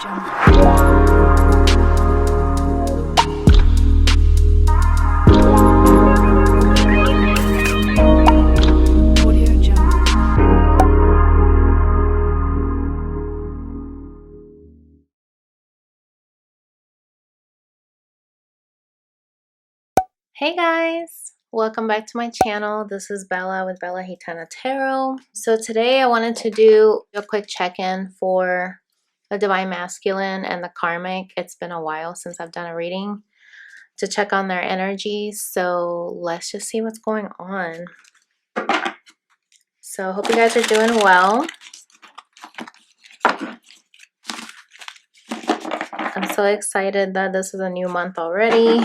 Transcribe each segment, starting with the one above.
Hey guys, welcome back to my channel. This is Bella with Bella Gitana Tarot. So today I wanted to do a quick check-in for the Divine Masculine and the Karmic. It's been a while since I've done a reading to check on their energies. So let's just see what's going on. So I hope you guys are doing well. I'm so excited that this is a new month already.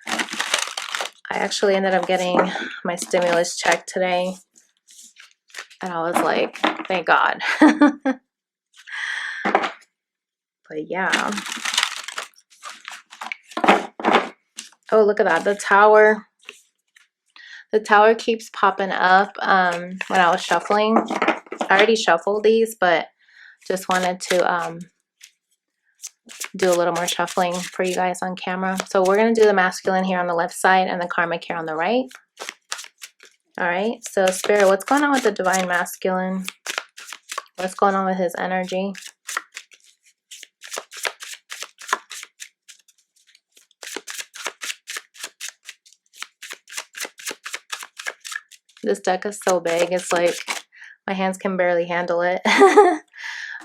I actually ended up getting my stimulus check today. And I was like, thank God. But yeah. Oh, look at that. The tower. The tower keeps popping up when I was shuffling. I already shuffled these, but just wanted to do a little more shuffling for you guys on camera. So we're going to do the masculine here on the left side and the karmic here on the right. All right. So Spirit, what's going on with the divine masculine? What's going on with his energy? This deck is so big. It's like my hands can barely handle it.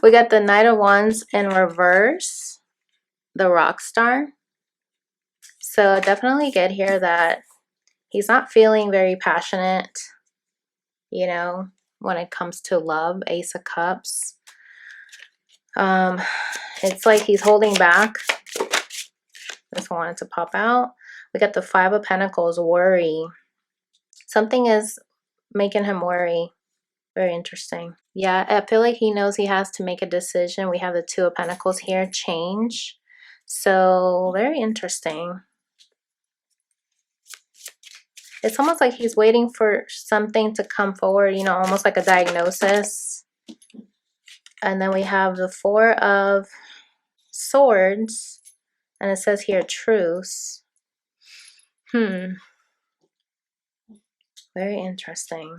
We got the Knight of Wands in reverse, the Rock Star. So definitely get here that he's not feeling very passionate, you know, when it comes to love. Ace of Cups. It's like he's holding back. This one wanted to pop out. We got the Five of Pentacles, worry. Something is making him worry. Very interesting. Yeah, I feel like he knows he has to make a decision. We have the Two of Pentacles here, change. So very interesting. It's almost like he's waiting for something to come forward, you know, almost like a diagnosis. And then we have the Four of Swords. And it says here, truce. Very interesting.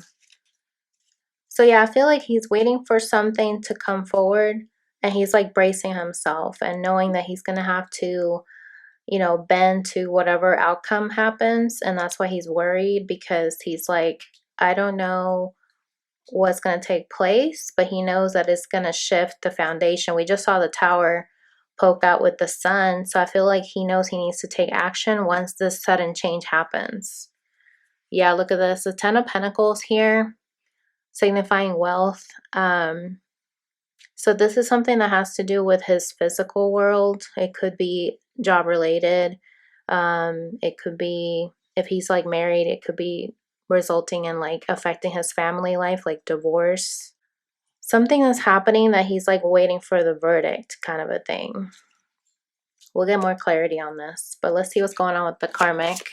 So yeah, I feel like he's waiting for something to come forward. And he's like bracing himself and knowing that he's going to have to, you know, bend to whatever outcome happens. And that's why he's worried, because he's like, I don't know what's going to take place, but he knows that it's going to shift the foundation. We just saw the tower poke out with the sun. So I feel like he knows he needs to take action once this sudden change happens. Yeah, look at this. The Ten of Pentacles here, signifying wealth. So this is something that has to do with his physical world. It could be job related. It could be, if he's like married, it could be resulting in like affecting his family life, like divorce. Something is happening that he's like waiting for the verdict, kind of a thing. We'll get more clarity on this, but let's see what's going on with the karmic.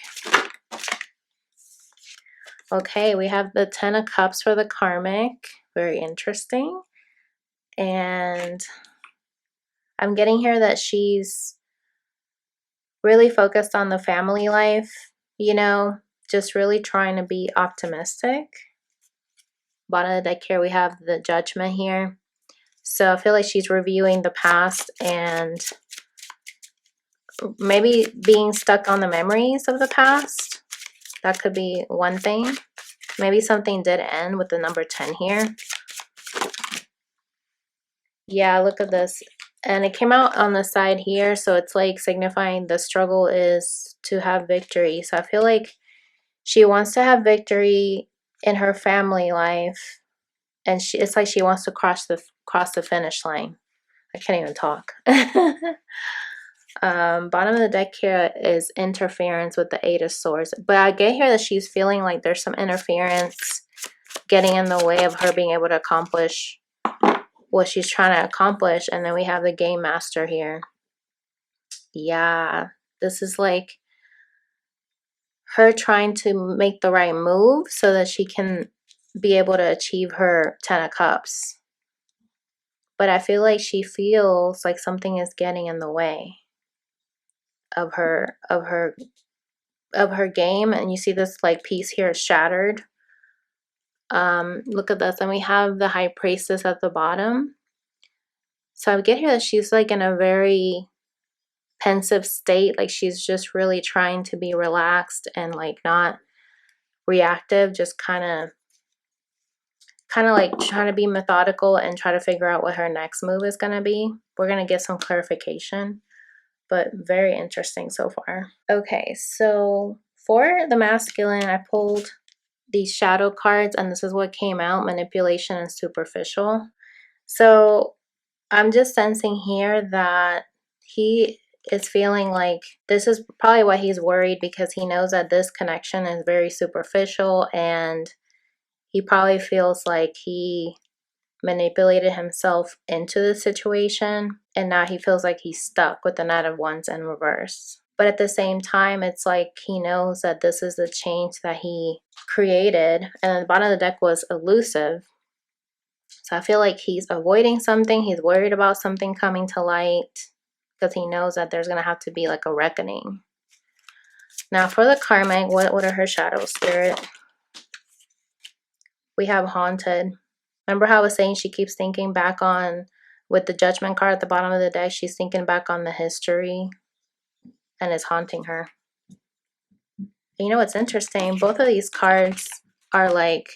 Okay, we have the Ten of Cups for the karmic. Very interesting. And I'm getting here that she's really focused on the family life, you know, just really trying to be optimistic. Bottom of the deck here, we have the Judgment here. So I feel like she's reviewing the past and maybe being stuck on the memories of the past. That could be one thing. Maybe something did end with the number 10 here. Yeah, look at this. And it came out on the side here, so it's like signifying the struggle is to have victory. So I feel like she wants to have victory in her family life, and it's like she wants to cross the finish line. I can't even talk. Bottom of the deck here is interference with the Eight of Swords, but I get here that she's feeling like there's some interference getting in the way of her being able to accomplish what she's trying to accomplish. And then we have the Game Master here. Yeah, this is like her trying to make the right move so that she can be able to achieve her Ten of Cups. but I feel like she feels like something is getting in the way of her game. And you see this like piece here is shattered. Look at this, and we have the High Priestess at the bottom. So I get here that she's like in a very pensive state, like she's just really trying to be relaxed and like not reactive, just kind of like trying to be methodical and try to figure out what her next move is going to be. We're going to get some clarification, but very interesting so far. Okay, so for the masculine, I pulled these shadow cards, and this is what came out: manipulation and superficial. So I'm just sensing here that he is feeling like this is probably why he's worried, because he knows that this connection is very superficial, and he probably feels like he manipulated himself into the situation, and now he feels like he's stuck with the Knight of Wands in reverse. But at the same time, it's like he knows that this is the change that he created, and the bottom of the deck was elusive. So I feel like he's avoiding something. He's worried about something coming to light because he knows that there's going to have to be like a reckoning. Now for the karmic, what are her shadows, Spirit? We have haunted. Remember how I was saying she keeps thinking back on, with the judgment card at the bottom of the deck, she's thinking back on the history and it's haunting her. And you know what's interesting? Both of these cards are like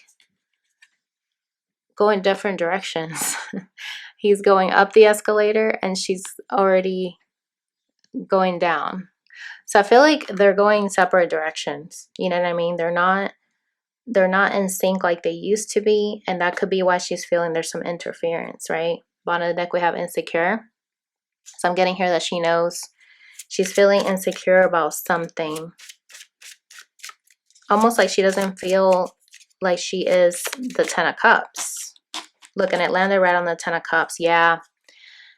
going different directions. He's going up the escalator and she's already going down. So I feel like they're going separate directions. You know what I mean? They're not in sync like they used to be, and that could be why she's feeling there's some interference, right? Bottom of the deck we have insecure. So I'm getting here that she knows she's feeling insecure about something. Almost like she doesn't feel like she is the Ten of Cups. Look, and it landed right on the Ten of Cups. Yeah.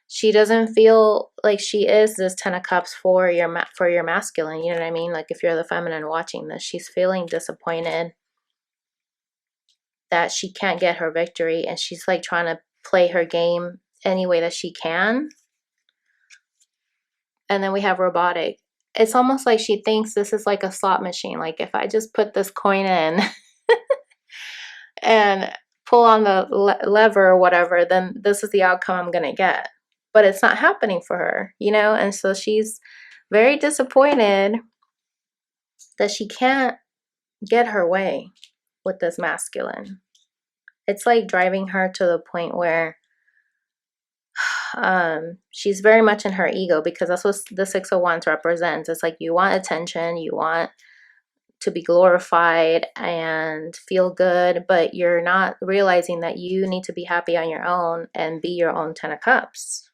She doesn't feel like she is this Ten of Cups for your masculine. You know what I mean? Like if you're the feminine watching this, she's feeling disappointed that she can't get her victory, and she's like trying to play her game any way that she can. And then we have robotic. It's almost like she thinks this is like a slot machine. Like if I just put this coin in and pull on the lever or whatever, then this is the outcome I'm going to get. But it's not happening for her, you know? And so she's very disappointed that she can't get her way with this masculine. It's like driving her to the point where she's very much in her ego, because that's what the Six of Wands represents. It's like you want attention, you want to be glorified and feel good, but you're not realizing that you need to be happy on your own and be your own Ten of Cups.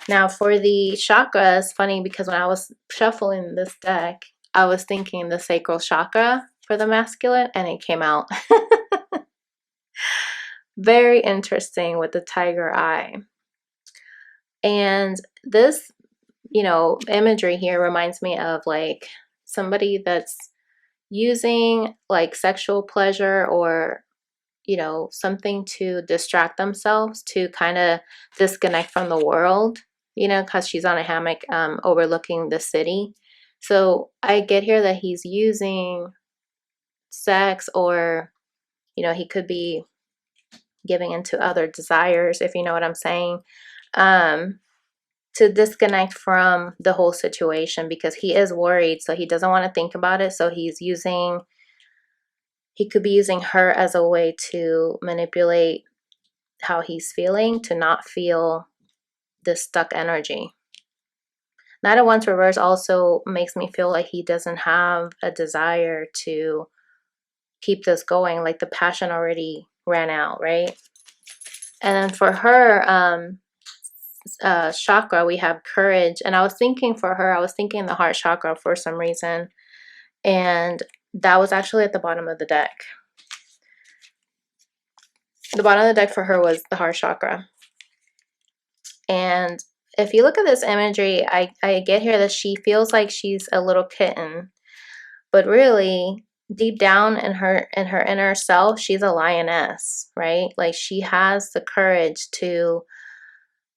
Now for the chakra, it's funny because when I was shuffling this deck, I was thinking the sacral chakra for the masculine, and it came out. Very interesting with the tiger eye. And this, you know, imagery here reminds me of like somebody that's using like sexual pleasure or, you know, something to distract themselves, to kind of disconnect from the world, you know, because she's on a hammock overlooking the city. So I get here that he's using sex, or, you know, he could be giving into other desires, if you know what I'm saying, to disconnect from the whole situation, because he is worried, so he doesn't want to think about it. So he could be using her as a way to manipulate how he's feeling, to not feel this stuck energy. Knight of Wands reverse also makes me feel like he doesn't have a desire to keep this going, like the passion already ran out, right? And then for her chakra, we have courage. And I was thinking for her, I was thinking the heart chakra for some reason, and that was actually at the bottom of the deck. The bottom of the deck for her was the heart chakra. And if you look at this imagery, I get here that she feels like she's a little kitten, but really deep down in her inner self, she's a lioness, right? Like she has the courage to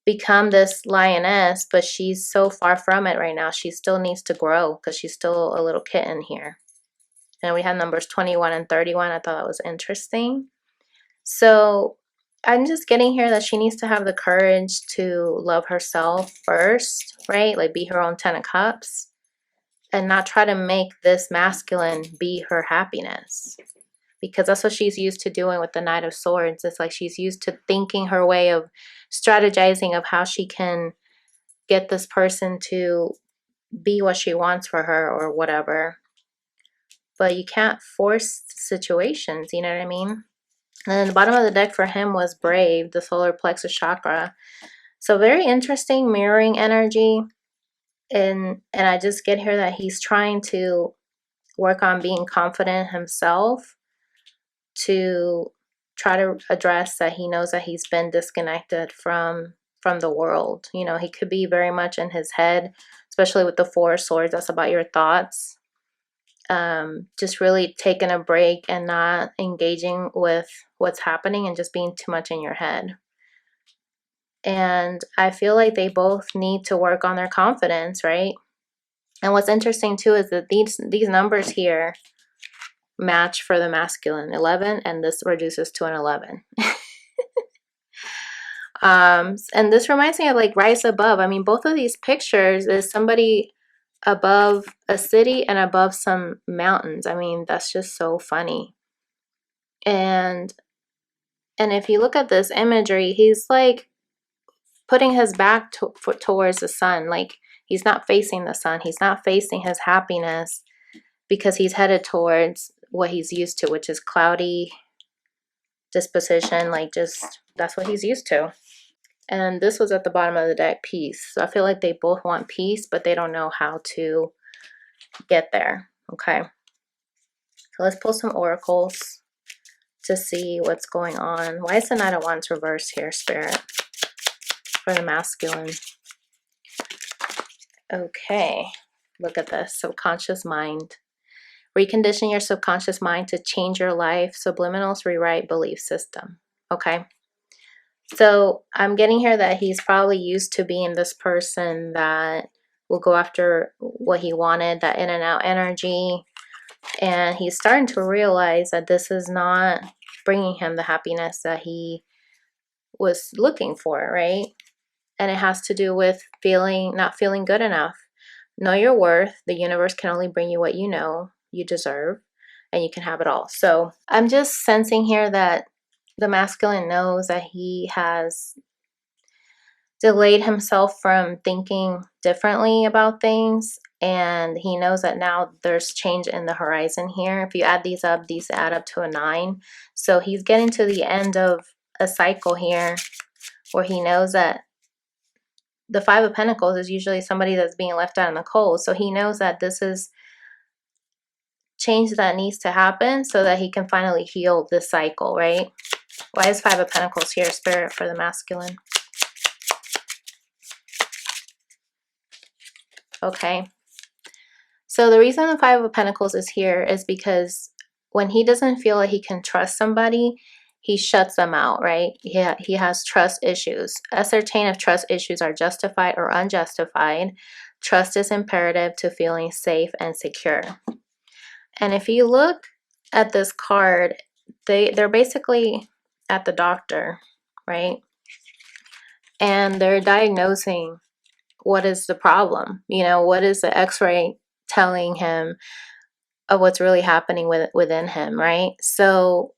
become this lioness, but she's so far from it right now. She still needs to grow because she's still a little kitten here. And we have numbers 21 and 31. I thought that was interesting. So I'm just getting here that she needs to have the courage to love herself first, right? Like be her own 10 of cups and not try to make this masculine be her happiness. Because that's what she's used to doing with the Knight of Swords. It's like she's used to thinking her way of strategizing of how she can get this person to be what she wants for her or whatever. But you can't force situations, you know what I mean? And then the bottom of the deck for him was Brave, the solar plexus chakra. So very interesting mirroring energy. And I just get here that he's trying to work on being confident himself to try to address that he knows that he's been disconnected from the world. You know, he could be very much in his head, especially with the Four of Swords. That's about your thoughts. Just really taking a break and not engaging with what's happening and just being too much in your head. And I feel like they both need to work on their confidence, right? And what's interesting too is that these numbers here match for the masculine, 11, and this reduces to an 11. And this reminds me of like Rise Above. I mean, both of these pictures is somebody above a city and above some mountains. I mean, that's just so funny. And if you look at this imagery, he's like putting his back towards the sun. Like he's not facing the sun. He's not facing his happiness because he's headed towards what he's used to, which is cloudy disposition. Like just, that's what he's used to. And this was at the bottom of the deck, peace. So I feel like they both want peace, but they don't know how to get there. Okay. So let's pull some oracles to see what's going on. Why is the Knight of Wands reversed here, Spirit? For the masculine. Okay. Look at this. Subconscious mind. Recondition your subconscious mind to change your life. Subliminals rewrite belief system. Okay. So I'm getting here that he's probably used to being this person that will go after what he wanted, that in and out energy. And he's starting to realize that this is not bringing him the happiness that he was looking for, right? And it has to do with not feeling good enough. Know your worth. The universe can only bring you what you know you deserve, and you can have it all. So I'm just sensing here that the masculine knows that he has delayed himself from thinking differently about things, and he knows that now there's change in the horizon here. If you add these up, these add up to a 9. So he's getting to the end of a cycle here where he knows that the Five of Pentacles is usually somebody that's being left out in the cold. So he knows that this is change that needs to happen so that he can finally heal this cycle, right? Why is Five of Pentacles here, Spirit, for the masculine? Okay. So the reason the Five of Pentacles is here is because when he doesn't feel like he can trust somebody, he shuts them out, right? He has trust issues. Ascertain if trust issues are justified or unjustified. Trust is imperative to feeling safe and secure. And if you look at this card, they're basically at the doctor, right? And they're diagnosing what is the problem. You know, what is the x-ray telling him of what's really happening within him, right? So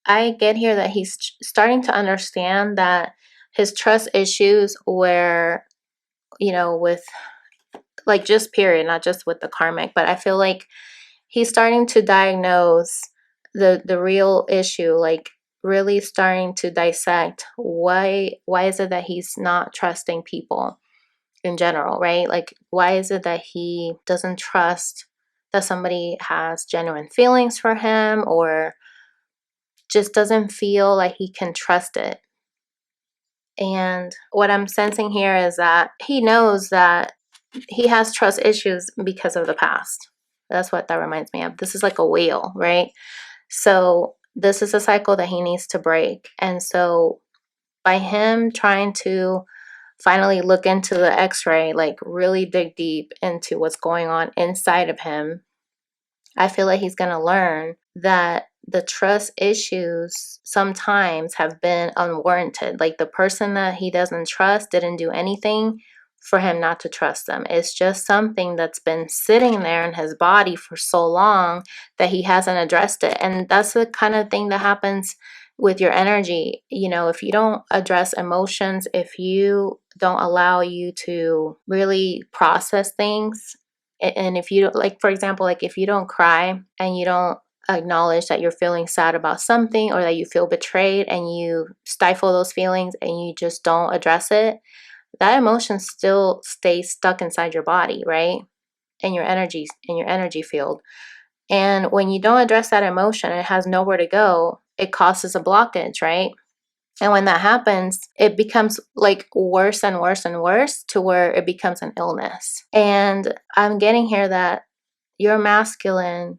I get here that he's starting to understand that his trust issues were, you know, with like just period, not just with the karmic, but I feel like he's starting to diagnose the real issue, like really starting to dissect why is it that he's not trusting people in general, right? Like why is it that he doesn't trust that somebody has genuine feelings for him, or just doesn't feel like he can trust it. And what I'm sensing here is that he knows that he has trust issues because of the past. That's what that reminds me of. This is like a wheel, right? So this is a cycle that he needs to break. And so by him trying to finally look into the x-ray, like really dig deep into what's going on inside of him, I feel like he's going to learn that the trust issues sometimes have been unwarranted. Like the person that he doesn't trust didn't do anything for him not to trust them. It's just something that's been sitting there in his body for so long that he hasn't addressed it. And that's the kind of thing that happens with your energy. You know, if you don't address emotions, if you don't allow you to really process things, and if you, like, for example, like if you don't cry and you don't acknowledge that you're feeling sad about something, or that you feel betrayed and you stifle those feelings and you just don't address it, that emotion still stays stuck inside your body, right? In your energy field. And when you don't address that emotion, it has nowhere to go. It causes a blockage, right? And when that happens, it becomes like worse and worse and worse to where it becomes an illness. And I'm getting here that your masculine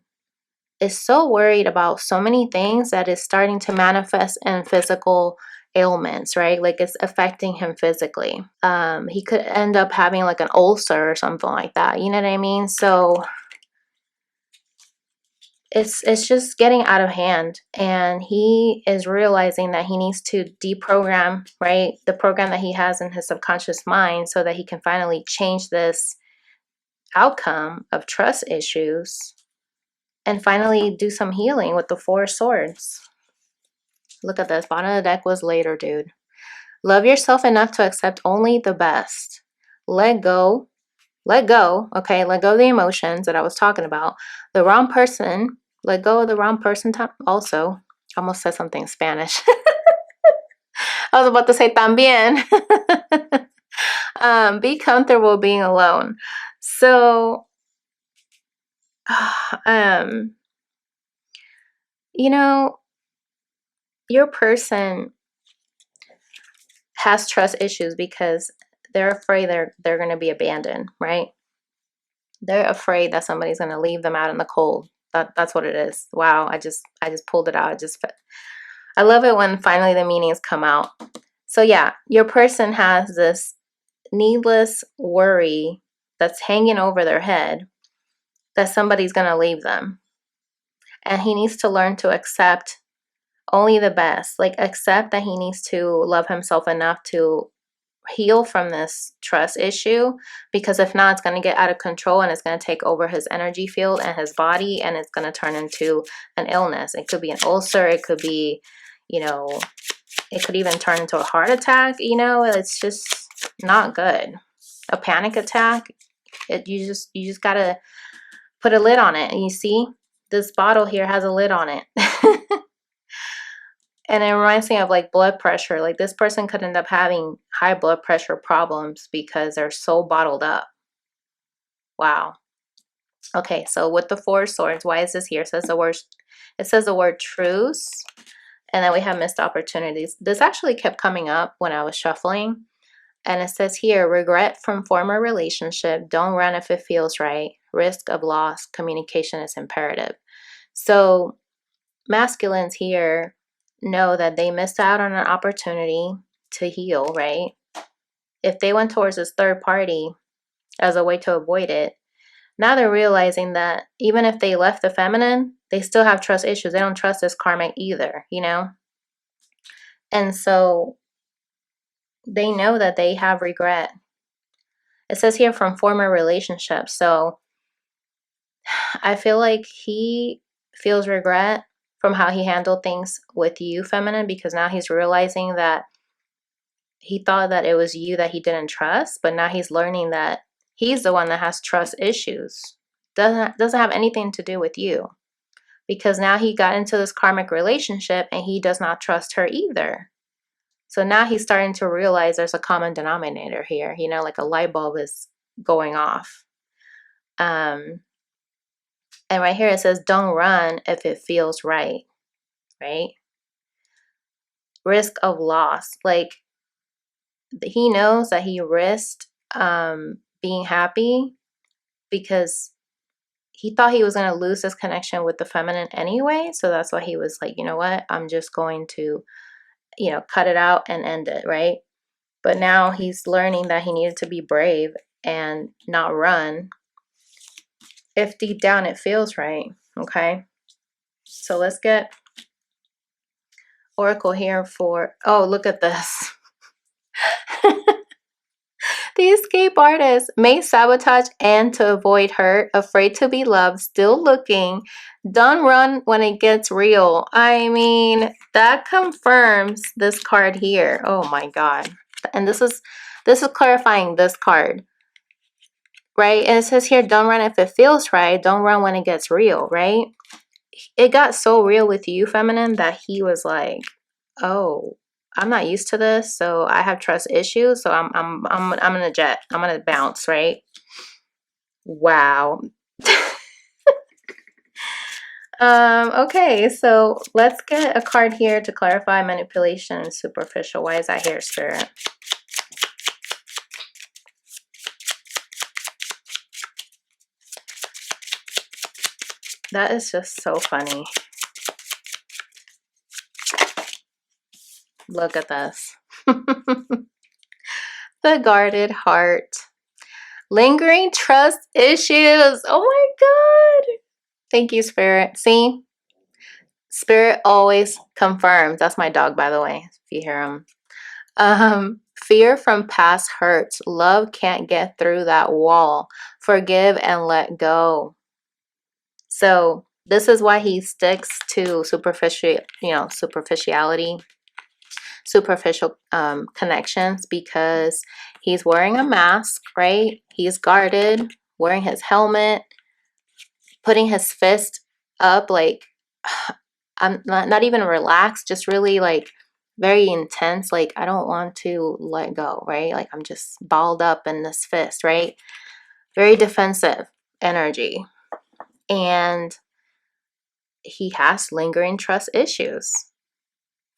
is so worried about so many things that is starting to manifest in physical ailments, right? Like it's affecting him physically. He could end up having like an ulcer or something like that. You know what I mean? So it's just getting out of hand, and he is realizing that he needs to deprogram, right, the program that he has in his subconscious mind, so that he can finally change this outcome of trust issues and finally do some healing with the Four of Swords. Look at this. Bottom of the deck was later, dude. Love yourself enough to accept only the best. Let go. Let go. Okay. Let go of the emotions that I was talking about. The wrong person. Let go of the wrong person. Also, I almost said something in Spanish. I was about to say también. Be comfortable being alone. So, you know, your person has trust issues because they're afraid they're going to be abandoned, right? They're afraid that somebody's going to leave them out in the cold. That's what it is. Wow, I just pulled it out. I love it when finally the meanings come out. So yeah, your person has this needless worry that's hanging over their head that somebody's going to leave them. And he needs to learn to accept only the best. Like accept that he needs to love himself enough to heal from this trust issue, because if not, it's going to get out of control and it's going to take over his energy field and his body, and it's going to turn into an illness. It could be an ulcer, it could be, you know, it could even turn into a heart attack. You know, it's just not good. A panic attack. You just got to put a lid on it. And you see, this bottle here has a lid on it. And it reminds me of like blood pressure. Like this person could end up having high blood pressure problems because they're so bottled up. Wow. Okay, so with the Four of Swords, why is this here? It says the word truce, and then we have missed opportunities. This actually kept coming up when I was shuffling. And it says here, regret from former relationship. Don't run if it feels right. Risk of loss. Communication is imperative. So masculines here know that they missed out on an opportunity to heal, right? If they went towards this third party as a way to avoid it, now they're realizing that even if they left the feminine, they still have trust issues. They don't trust this karmic either, you know? And so they know that they have regret. It says here from former relationships. So I feel like he feels regret from how he handled things with you, feminine, because now he's realizing that he thought that it was you that he didn't trust, but now he's learning that he's the one that has trust issues. Doesn't have anything to do with you, because now he got into this karmic relationship and he does not trust her either. So now he's starting to realize there's a common denominator here, you know, like a light bulb is going off. And right here it says, don't run if it feels right, right? Risk of loss. Like he knows that he risked being happy because he thought he was going to lose this connection with the feminine anyway. So that's why he was like, you know what? I'm just going to, you know, cut it out and end it, right? But now he's learning that he needed to be brave and not run if deep down it feels right. Okay, so let's get Oracle here for, oh, look at this. The escape artist may sabotage and to avoid hurt, afraid to be loved, still looking, don't run when it gets real. I mean, that confirms this card here. Oh my God. And this is clarifying this card, right? And it says here, don't run if it feels right. Don't run when it gets real, right? It got so real with you, feminine, that he was like, oh, I'm not used to this, so I have trust issues, so I'm gonna jet. I'm gonna bounce, right? Wow. Okay, so let's get a card here to clarify manipulation and superficial. Why is that here, Spirit? That is just so funny. Look at this. The guarded heart. Lingering trust issues. Oh my God. Thank you, Spirit. See? Spirit always confirms. That's my dog, by the way, if you hear him. Fear from past hurts. Love can't get through that wall. Forgive and let go. So this is why he sticks to superficiality, superficial connections, because he's wearing a mask, right? He's guarded, wearing his helmet, putting his fist up, like I'm not even relaxed, just really like very intense. Like, I don't want to let go, right? Like, I'm just balled up in this fist, right? Very defensive energy. And he has lingering trust issues,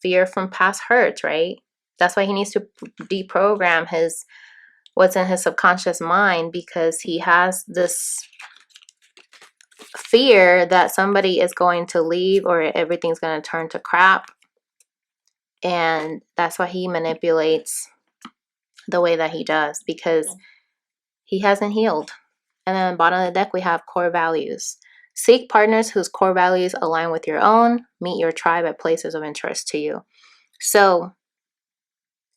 fear from past hurts, right? That's why he needs to deprogram what's in his subconscious mind, because he has this fear that somebody is going to leave or everything's going to turn to crap. And that's why he manipulates the way that he does, because he hasn't healed. And then at the bottom of the deck, we have core values. Seek partners whose core values align with your own. Meet your tribe at places of interest to you. So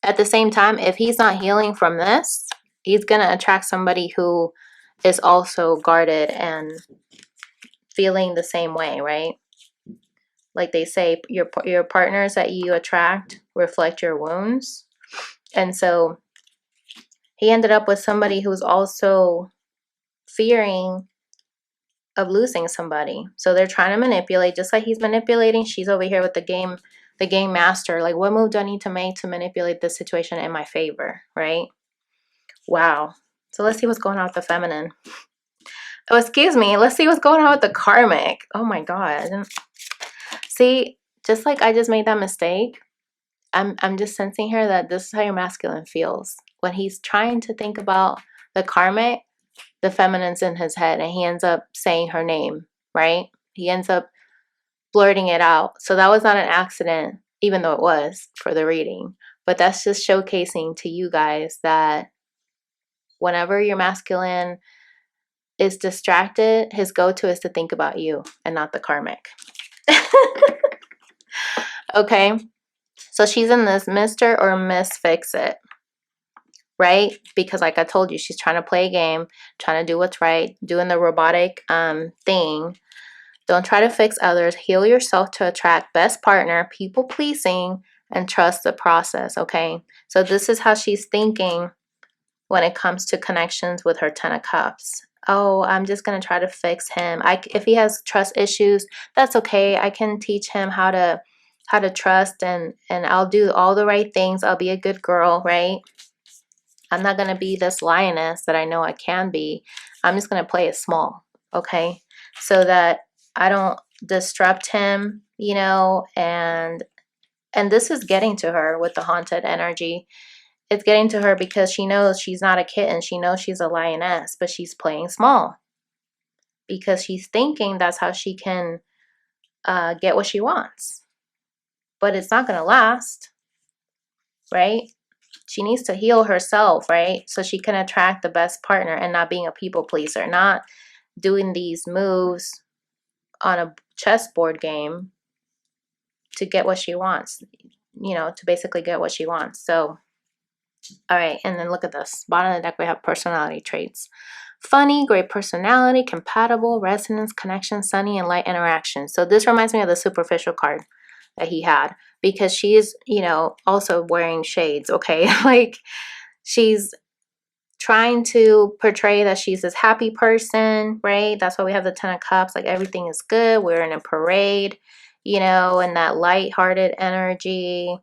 at the same time, if he's not healing from this, he's going to attract somebody who is also guarded and feeling the same way, right? Like they say, your partners that you attract reflect your wounds. And so he ended up with somebody who's also fearing of losing somebody. So they're trying to manipulate, just like he's manipulating. She's over here with the game master. Like, what move do I need to make to manipulate this situation in my favor, right? Wow. So let's see what's going on with the feminine. Oh, excuse me. Let's see what's going on with the karmic. Oh my God. See, just like I just made that mistake, I'm just sensing here that this is how your masculine feels. When he's trying to think about the karmic, the feminine's in his head and he ends up saying her name, right? He ends up blurting it out. So that was not an accident, even though it was for the reading. But that's just showcasing to you guys that whenever your masculine is distracted, his go-to is to think about you and not the karmic. Okay, so she's in this Mr. or Miss Fix-It, right? Because like I told you, she's trying to play a game, trying to do what's right, doing the robotic thing. Don't try to fix others. Heal yourself to attract best partner, people pleasing, and trust the process, okay? So this is how she's thinking when it comes to connections with her Ten of Cups. Oh, I'm just going to try to fix him. If he has trust issues, that's okay. I can teach him how to trust, and I'll do all the right things. I'll be a good girl, right? I'm not going to be this lioness that I know I can be. I'm just going to play it small, okay? So that I don't disrupt him, you know, and this is getting to her with the haunted energy. It's getting to her because she knows she's not a kitten. She knows she's a lioness, but she's playing small because she's thinking that's how she can get what she wants. But it's not going to last, right? She needs to heal herself, right? So she can attract the best partner and not being a people pleaser, not doing these moves on a chessboard game to get what she wants, you know, to basically get what she wants. So, all right. And then look at this. Bottom of the deck, we have personality traits. Funny, great personality, compatible, resonance, connection, sunny, and light interaction. So this reminds me of the superficial card that he had, because she's, you know, also wearing shades, okay? Like, she's trying to portray that she's this happy person, right? That's why we have the 10 of cups. Like, everything is good. We're in a parade, you know, and that light-hearted energy.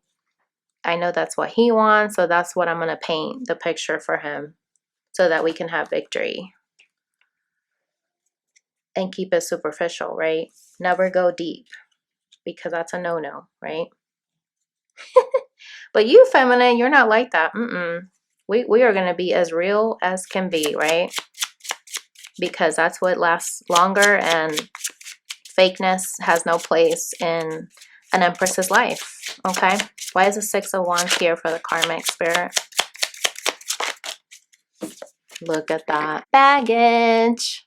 I know that's what he wants, so that's what I'm going to paint the picture for him so that we can have victory. And keep it superficial, right? Never go deep, because that's a no-no, right? But you, feminine, you're not like that. We are going to be as real as can be, right? Because that's what lasts longer, and fakeness has no place in an empress's life, okay? Why is the 6 of Wands here for the karmic spirit? Look at that. Baggage.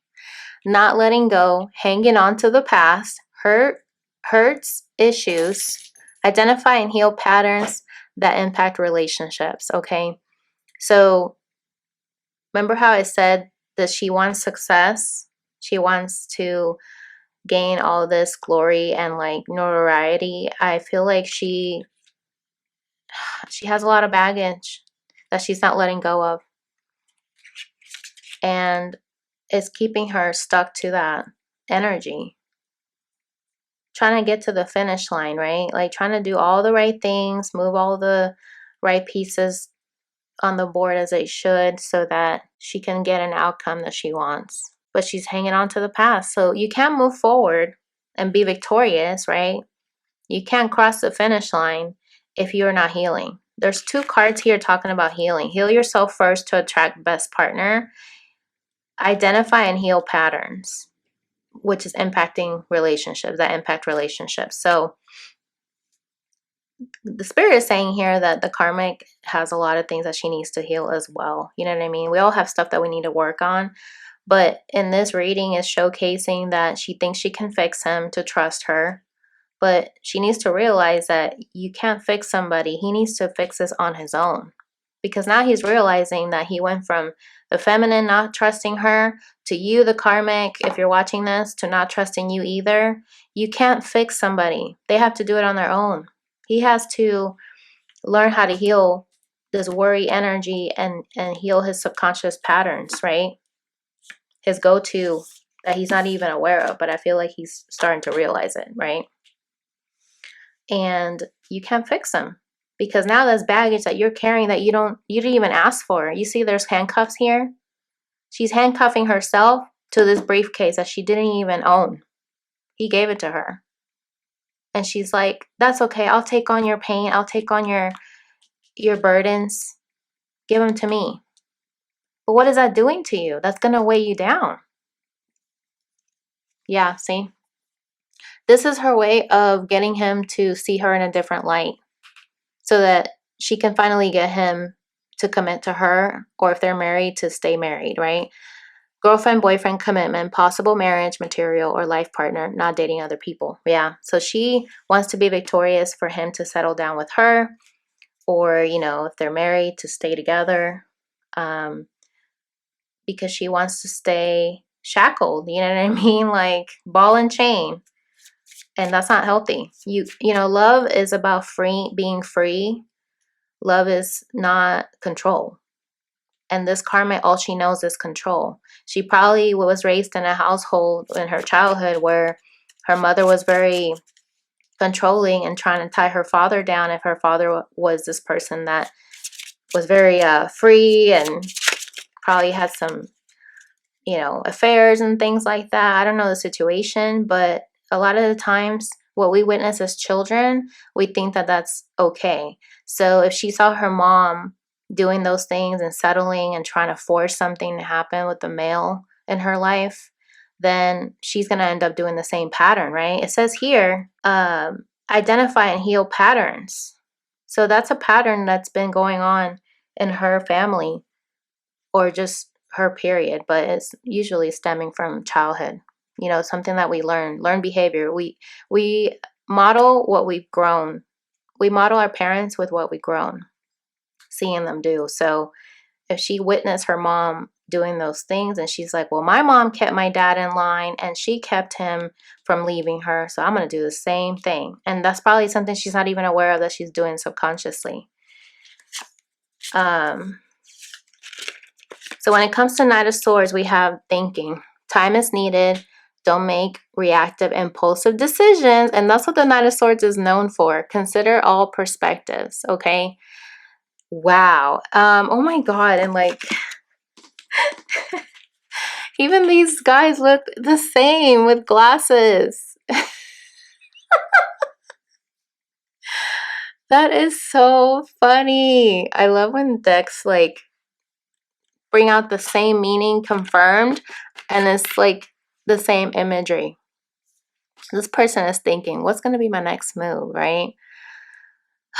Not letting go, hanging on to the past, hurts, issues. Identify and heal patterns that impact relationships, okay? So remember how I said that she wants success? She wants to gain all this glory and like notoriety. I feel like she has a lot of baggage that she's not letting go of. And it's keeping her stuck to that energy. Trying to get to the finish line, right? Like, trying to do all the right things, move all the right pieces on the board as they should, so that she can get an outcome that she wants. But she's hanging on to the past. So you can't move forward and be victorious, right? You can't cross the finish line if you're not healing. There's 2 cards here talking about healing. Heal yourself first to attract best partner. Identify and heal patterns, which is impacting relationships, that impact relationships. So the spirit is saying here that the karmic has a lot of things that she needs to heal as well. You know what I mean? We all have stuff that we need to work on. But in this reading, is showcasing that she thinks she can fix him to trust her. But she needs to realize that you can't fix somebody. He needs to fix this on his own. Because now he's realizing that he went from the feminine not trusting her to you, the karmic, if you're watching this, to not trusting you either. You can't fix somebody. They have to do it on their own. He has to learn how to heal this worry energy and heal his subconscious patterns, right? His go-to that he's not even aware of, but I feel like he's starting to realize it, right? And you can't fix them, because now there's baggage that you're carrying that you didn't even ask for. You see there's handcuffs here. She's handcuffing herself to this briefcase that she didn't even own. He gave it to her. And she's like, that's okay. I'll take on your pain. I'll take on your burdens. Give them to me. But what is that doing to you? That's going to weigh you down. Yeah, see? This is her way of getting him to see her in a different light, so that she can finally get him to commit to her, or if they're married, to stay married, right? Girlfriend, boyfriend, commitment, possible marriage, material, or life partner, not dating other people. Yeah, so she wants to be victorious for him to settle down with her, or, you know, if they're married, to stay together, because she wants to stay shackled, you know what I mean? Like, ball and chain. And that's not healthy. You know, love is about being free. Love is not control. And this karma, all she knows is control. She probably was raised in a household in her childhood where her mother was very controlling and trying to tie her father down, if her father was this person that was very free and probably had some, you know, affairs and things like that. I don't know the situation, but a lot of the times what we witness as children, we think that that's okay. So if she saw her mom doing those things and settling and trying to force something to happen with the male in her life, then she's going to end up doing the same pattern, right? It says here, identify and heal patterns. So that's a pattern that's been going on in her family or just her period, but it's usually stemming from childhood. You know, something that we learn behavior. We model what we've grown. We model our parents with what we've grown, seeing them do. So if she witnessed her mom doing those things and she's like, well, my mom kept my dad in line and she kept him from leaving her, so I'm going to do the same thing. And that's probably something she's not even aware of that she's doing subconsciously. So when it comes to Knight of Swords, we have thinking. Time is needed. Don't make reactive, impulsive decisions. And that's what the Knight of Swords is known for. Consider all perspectives, okay? Wow. Oh my God. And like, even these guys look the same with glasses. That is so funny. I love when decks like bring out the same meaning confirmed and it's like the same imagery. This person is thinking, what's going to be my next move, right?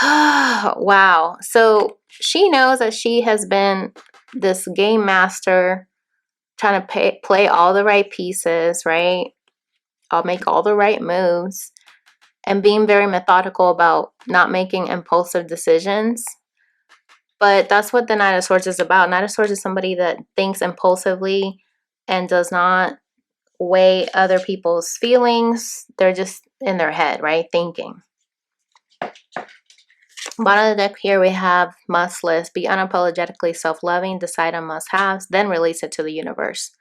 Wow. So she knows that she has been this game master trying to play all the right pieces, right? I'll make all the right moves and being very methodical about not making impulsive decisions. But that's what the Knight of Swords is about. Knight of Swords is somebody that thinks impulsively and does not weigh other people's feelings. They're just in their head, right? Thinking. Bottom of the deck here we have must list. Be unapologetically self-loving. Decide on must-haves. Then release it to the universe.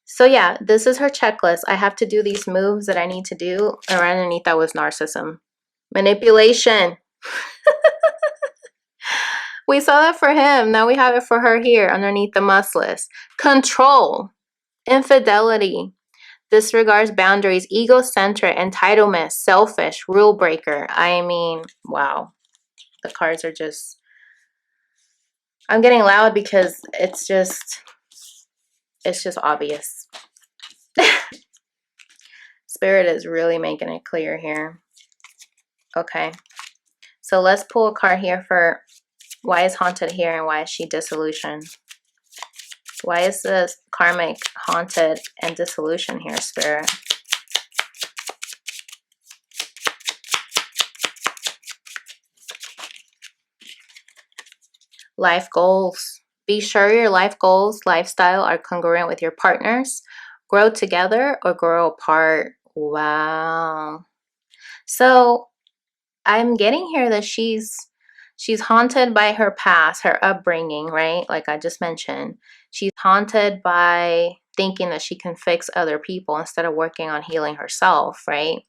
So yeah, this is her checklist. I have to do these moves that I need to do. And right underneath that was narcissism. Manipulation. We saw that for him. Now we have it for her here underneath the must list. Control. Infidelity. Disregards boundaries. Egocentric. Entitlement. Selfish. Rule breaker. I mean, wow. The cards are just... I'm getting loud because it's just obvious. Spirit is really making it clear here. Okay. So let's pull a card here for why is haunted here and why is she disillusioned? Why is this karmic haunted and dissolution here, Spirit? Life goals. Be sure your life goals, lifestyle are congruent with your partners. Grow together or grow apart. Wow. So I'm getting here that she's haunted by her past, her upbringing, right? Like I just mentioned. She's haunted by thinking that she can fix other people instead of working on healing herself, right?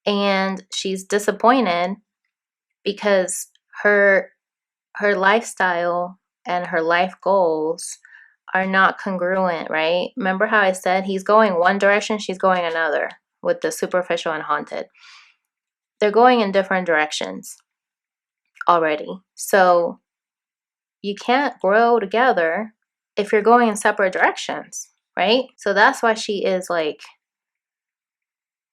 And she's disappointed because her lifestyle and her life goals are not congruent, right? Remember how I said he's going one direction, she's going another with the superficial and haunted. They're going in different directions already. So you can't grow together if you're going in separate directions, right? So that's why she is like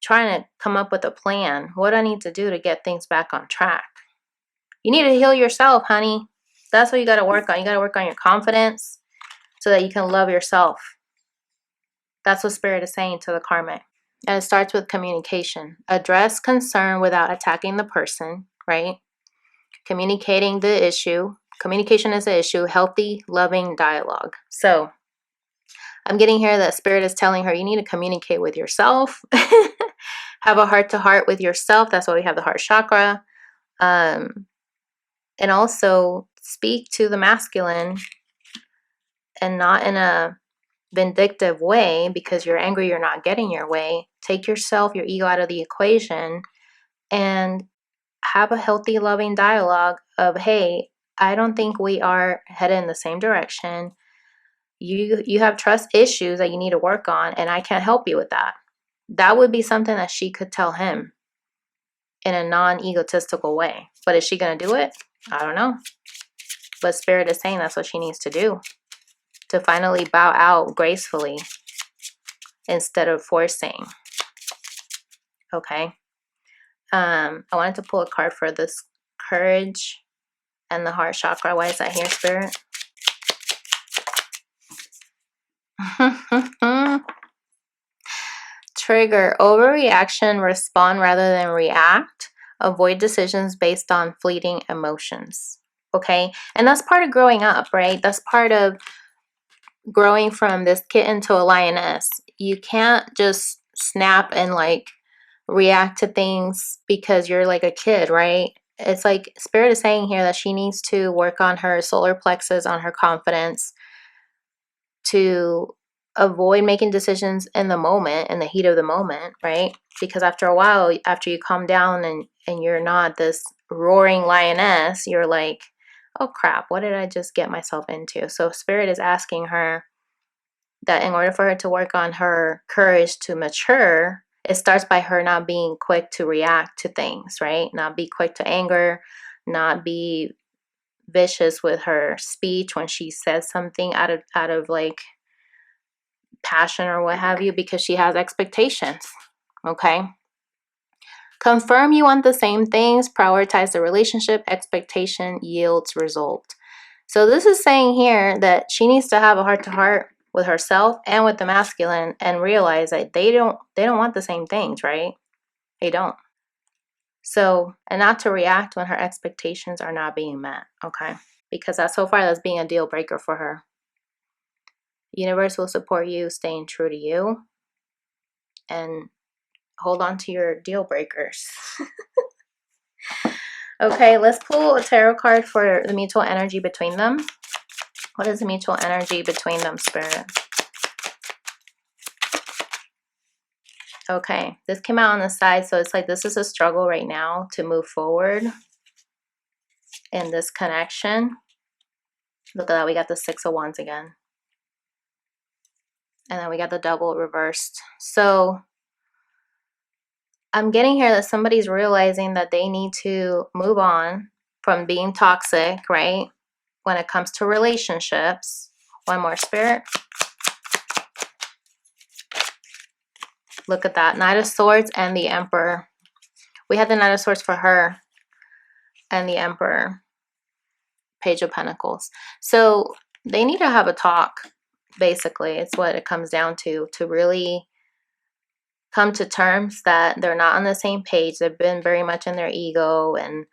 trying to come up with a plan. What do I need to do to get things back on track? You need to heal yourself, honey. That's what you got to work on. You got to work on your confidence so that you can love yourself. That's what Spirit is saying to the karmic. And it starts with communication. Address concern without attacking the person, right? Communicating the issue. Communication is the issue. Healthy, loving dialogue. So I'm getting here that Spirit is telling her you need to communicate with yourself. Have a heart-to-heart with yourself. That's why we have the heart chakra. And also speak to the masculine and not in a vindictive way because you're angry you're not getting your way. Take yourself, your ego out of the equation and have a healthy, loving dialogue of, hey, I don't think we are headed in the same direction. You have trust issues that you need to work on and I can't help you with that. That would be something that she could tell him in a non-egotistical way. But is she going to do it? I don't know. But Spirit is saying that's what she needs to do to finally bow out gracefully instead of forcing. Okay. I wanted to pull a card for this courage and the heart chakra. Why is that here, Spirit? Trigger, overreaction, respond rather than react. Avoid decisions based on fleeting emotions. Okay? And that's part of growing up, right? That's part of growing from this kitten to a lioness. You can't just snap and like react to things because you're like a kid, right? It's like Spirit is saying here that she needs to work on her solar plexus, on her confidence, to avoid making decisions in the moment, in the heat of the moment, right? Because after a while, after you calm down and you're not this roaring lioness, you're like, oh crap, what did I just get myself into? So Spirit is asking her that in order for her to work on her courage to mature, it starts by her not being quick to react to things, right? Not be quick to anger, not be vicious with her speech when she says something out of like passion or what have you, because she has expectations. Okay. Confirm you want the same things, prioritize the relationship, expectation yields result. So this is saying here that she needs to have a heart to heart with herself and with the masculine and realize that they don't want the same things, right? They don't. So, and not to react when her expectations are not being met, okay? Because that's so far that's being a deal breaker for her. Universe will support you staying true to you and hold on to your deal breakers. Okay, let's pull a tarot card for the mutual energy between them. What is the mutual energy between them, Spirit? Okay, this came out on the side, so it's like this is a struggle right now to move forward in this connection. Look at that, we got the Six of Wands again. And then we got the double reversed. So I'm getting here that somebody's realizing that they need to move on from being toxic, right? When it comes to relationships. One more, Spirit. Look at that. Knight of Swords and the Emperor. We had the Knight of Swords for her and the Emperor. Page of Pentacles. So they need to have a talk, basically. It's what it comes down to really come to terms that they're not on the same page. They've been very much in their ego and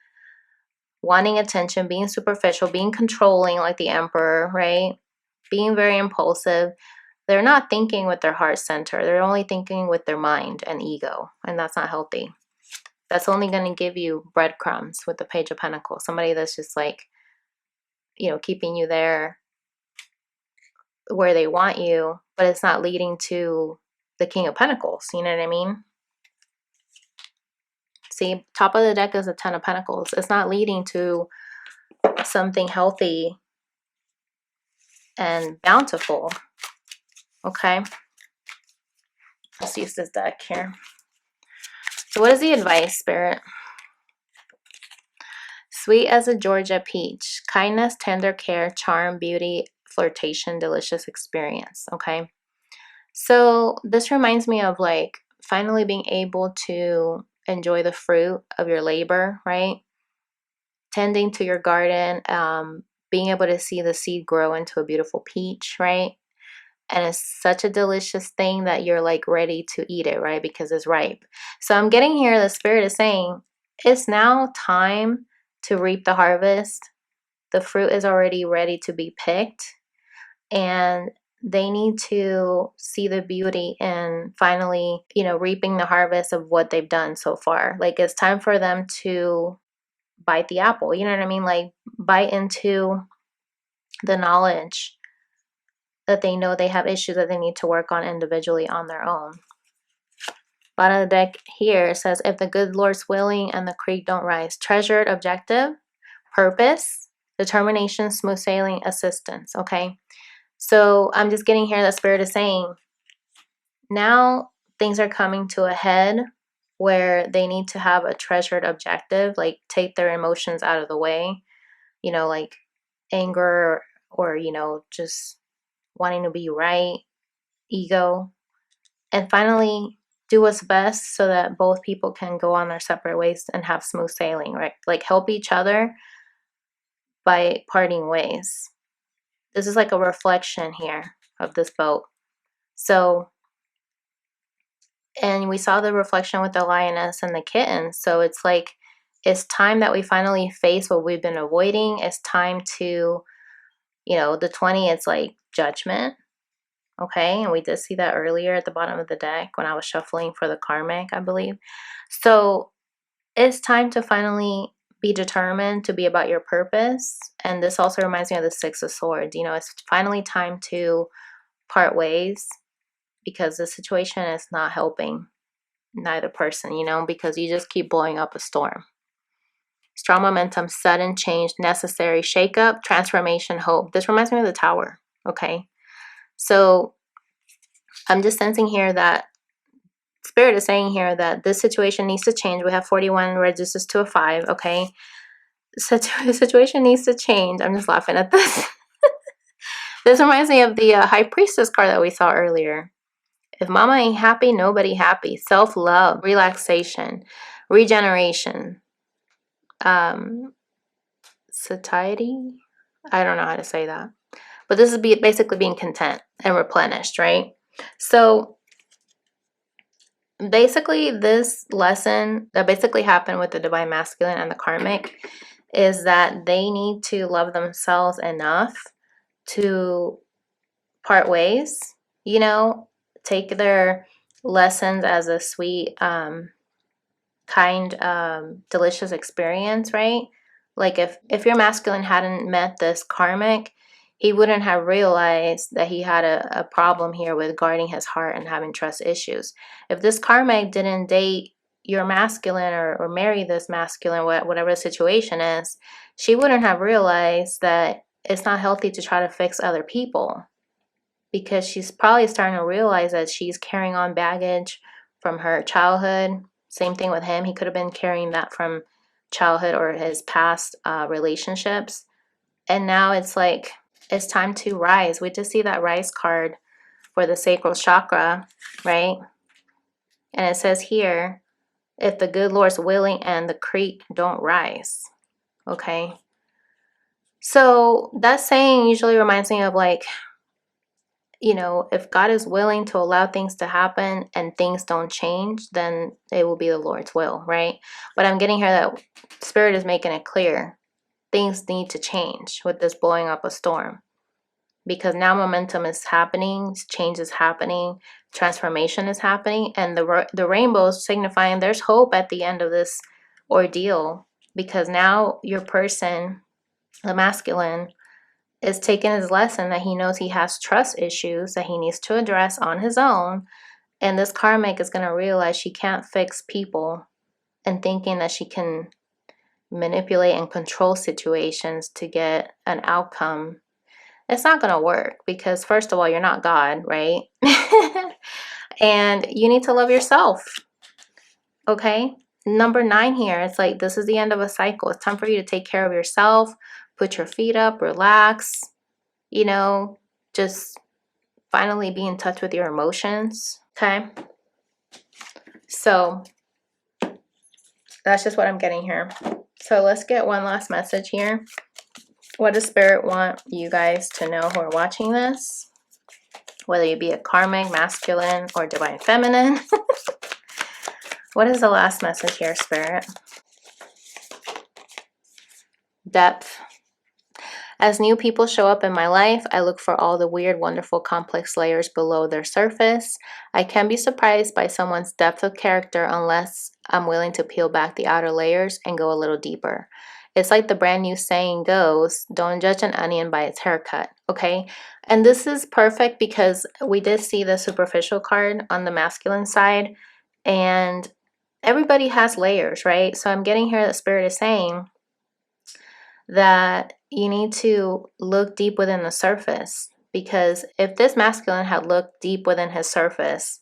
wanting attention, being superficial, being controlling like the Emperor, right? Being very impulsive. They're not thinking with their heart center. They're only thinking with their mind and ego, and that's not healthy. That's only going to give you breadcrumbs with the Page of Pentacles. Somebody that's just like, you know, keeping you there where they want you, but it's not leading to the King of Pentacles. You know what I mean? See, top of the deck is a Ten of Pentacles. It's not leading to something healthy and bountiful. Okay. Let's use this deck here. So what is the advice, Spirit? Sweet as a Georgia peach. Kindness, tender care, charm, beauty, flirtation, delicious experience. Okay. So this reminds me of like finally being able to enjoy the fruit of your labor, right? Tending to your garden, being able to see the seed grow into a beautiful peach, right? And it's such a delicious thing that you're like ready to eat it, right? Because it's ripe. So I'm getting here, the Spirit is saying, it's now time to reap the harvest. The fruit is already ready to be picked. And they need to see the beauty in finally, you know, reaping the harvest of what they've done so far. Like it's time for them to bite the apple. You know what I mean? Like bite into the knowledge that they know they have issues that they need to work on individually on their own. Bottom of the deck here says, if the good Lord's willing and the creek don't rise. Treasured, objective, purpose, determination, smooth sailing, assistance. Okay. So I'm just getting here that Spirit is saying, now things are coming to a head where they need to have a treasured objective, like take their emotions out of the way, you know, like anger or, you know, just wanting to be right, ego, and finally do what's best so that both people can go on their separate ways and have smooth sailing, right? Like help each other by parting ways. This is like a reflection here of this boat. So, and we saw the reflection with the lioness and the kitten. So it's like, it's time that we finally face what we've been avoiding. It's time to, you know, the 20, it's like judgment. Okay. And we did see that earlier at the bottom of the deck when I was shuffling for the karmic, I believe. So it's time to finally be determined to be about your purpose. And this also reminds me of the Six of Swords. You know, it's finally time to part ways because the situation is not helping neither person, you know, because you just keep blowing up a storm. Strong momentum, sudden change, necessary shakeup, transformation, hope. This reminds me of the Tower. Okay. So I'm just sensing here that Spirit is saying here that this situation needs to change. We have 41 reduces to a 5. Okay. So the situation needs to change. I'm just laughing at this. This reminds me of the High Priestess card that we saw earlier. If mama ain't happy, nobody happy. Self-love, relaxation, regeneration, satiety. I don't know how to say that. But this is basically being content and replenished, right? So basically this lesson that basically happened with the Divine Masculine and the Karmic is that they need to love themselves enough to part ways, you know, take their lessons as a sweet, kind, delicious experience, right? Like if your masculine hadn't met this karmic, he wouldn't have realized that he had a problem here with guarding his heart and having trust issues. If this karmic didn't date your masculine or marry this masculine, whatever the situation is, she wouldn't have realized that it's not healthy to try to fix other people, because she's probably starting to realize that she's carrying on baggage from her childhood. Same thing with him. He could have been carrying that from childhood or his past relationships. And now it's like, it's time to rise. We just see that rise card for the sacral chakra, right? And it says here, if the good Lord's willing and the creek don't rise. Okay. So that saying usually reminds me of like, you know, if God is willing to allow things to happen and things don't change, then it will be the Lord's will, right? But I'm getting here that Spirit is making it clear. Things need to change with this blowing up a storm. Because now momentum is happening, change is happening, transformation is happening, and the rainbow is signifying there's hope at the end of this ordeal. Because now your person, the masculine, is taking his lesson that he knows he has trust issues that he needs to address on his own. And this karmic is going to realize she can't fix people and thinking that she can manipulate and control situations to get an outcome. It's not going to work because, first of all, you're not God, right? And you need to love yourself. Okay? Number 9 here, it's like this is the end of a cycle. It's time for you to take care of yourself, put your feet up, relax, you know, just finally be in touch with your emotions. Okay? So that's just what I'm getting here. So let's get one last message here. What does Spirit want you guys to know who are watching this? Whether you be a karmic, masculine, or divine feminine. What is the last message here, Spirit? Depth. As new people show up in my life, I look for all the weird, wonderful, complex layers below their surface. I can be surprised by someone's depth of character unless I'm willing to peel back the outer layers and go a little deeper. It's like the brand new saying goes, don't judge an onion by its haircut, okay? And this is perfect because we did see the superficial card on the masculine side, and everybody has layers, right? So I'm getting here that Spirit is saying that you need to look deep within the surface, because if this masculine had looked deep within his surface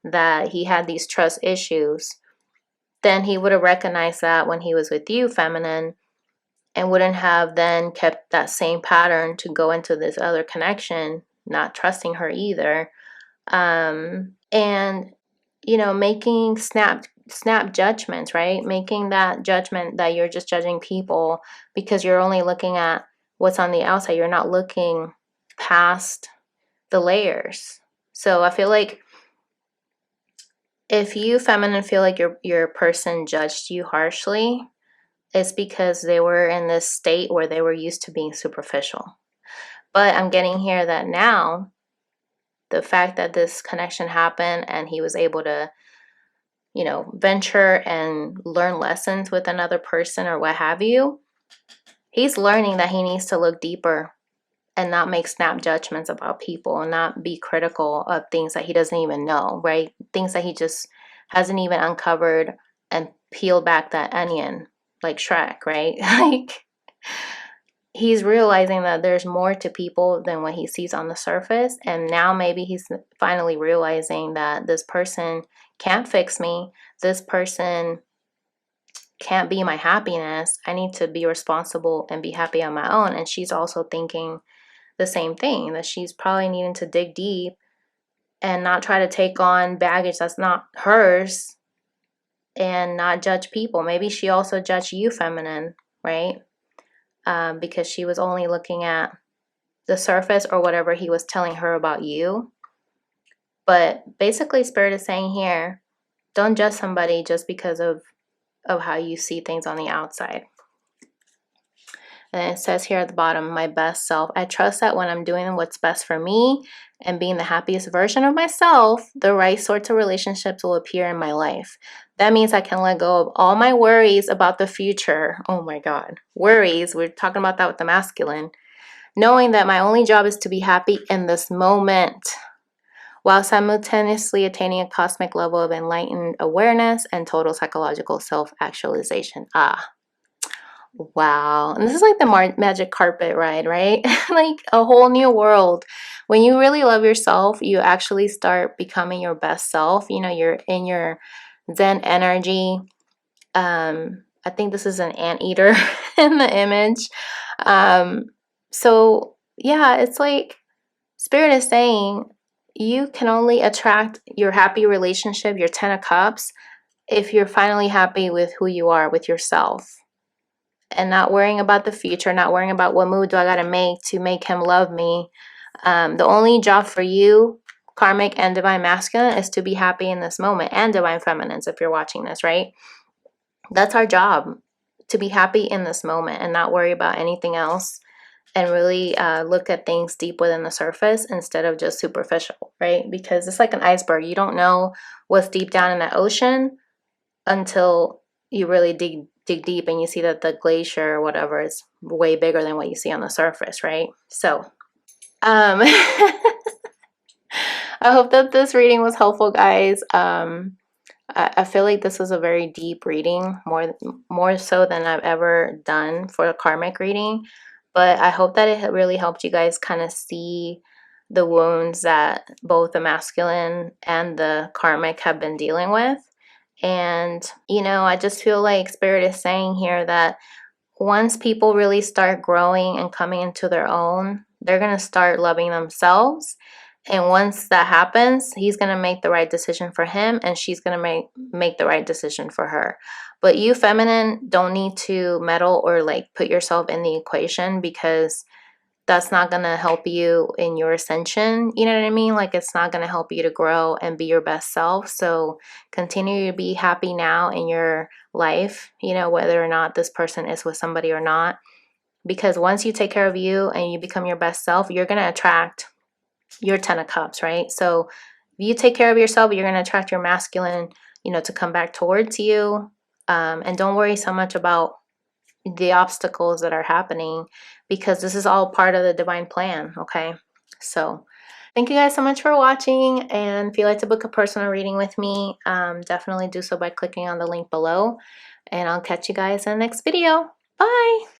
that he had these trust issues, then he would have recognized that when he was with you, feminine, and wouldn't have then kept that same pattern to go into this other connection, not trusting her either. And you know, making snap judgments, right? Making that judgment that you're just judging people because you're only looking at what's on the outside. You're not looking past the layers. So I feel like if you feminine feel like your person judged you harshly, it's because they were in this state where they were used to being superficial. But I'm getting here that now the fact that this connection happened and he was able to, you know, venture and learn lessons with another person or what have you, he's learning that he needs to look deeper and not make snap judgments about people and not be critical of things that he doesn't even know, right? Things that he just hasn't even uncovered and peeled back that onion like Shrek, right? Like, he's realizing that there's more to people than what he sees on the surface. And now maybe he's finally realizing that this person can't fix me. This person can't be my happiness. I need to be responsible and be happy on my own. And she's also thinking the same thing, that she's probably needing to dig deep and not try to take on baggage that's not hers and not judge people. Maybe she also judged you, feminine, right? Because she was only looking at the surface or whatever he was telling her about you. But basically, Spirit is saying here, don't judge somebody just because of how you see things on the outside. And it says here at the bottom, my best self. I trust that when I'm doing what's best for me and being the happiest version of myself, the right sorts of relationships will appear in my life. That means I can let go of all my worries about the future. Oh my God. Worries. We're talking about that with the masculine. Knowing that my only job is to be happy in this moment, while simultaneously attaining a cosmic level of enlightened awareness and total psychological self-actualization. Wow. And this is like the magic carpet ride, right? Like a whole new world. When you really love yourself, you actually start becoming your best self. You know, you're in your Zen energy. I think this is an anteater in the image. So yeah, it's like Spirit is saying you can only attract your happy relationship, your 10 of cups, if you're finally happy with who you are, with yourself, and not worrying about the future, not worrying about what move do I got to make him love me. The only job for you, karmic and divine masculine, is to be happy in this moment, and divine feminines if you're watching this, right? That's our job, to be happy in this moment and not worry about anything else, and really look at things deep within the surface instead of just superficial, right? Because it's like an iceberg. You don't know what's deep down in that ocean until you really dig deep and you see that the glacier or whatever is way bigger than what you see on the surface, right? So I hope that this reading was helpful, guys. I feel like this was a very deep reading, more so than I've ever done for a karmic reading. But I hope that it really helped you guys kind of see the wounds that both the masculine and the karmic have been dealing with. And, you know, I just feel like Spirit is saying here that once people really start growing and coming into their own, they're going to start loving themselves. And once that happens, he's going to make the right decision for him, and she's going to make the right decision for her. But you, feminine, don't need to meddle or like put yourself in the equation, because that's not going to help you in your ascension. You know what I mean? Like, it's not going to help you to grow and be your best self. So continue to be happy now in your life, you know, whether or not this person is with somebody or not. Because once you take care of you and you become your best self, you're going to attract your 10 of cups, right? So if you take care of yourself, you're going to attract your masculine, you know, to come back towards you. And don't worry so much about the obstacles that are happening, because this is all part of the divine plan, okay? So thank you guys so much for watching, and if you'd like to book a personal reading with me, definitely do so by clicking on the link below, and I'll catch you guys in the next video. Bye!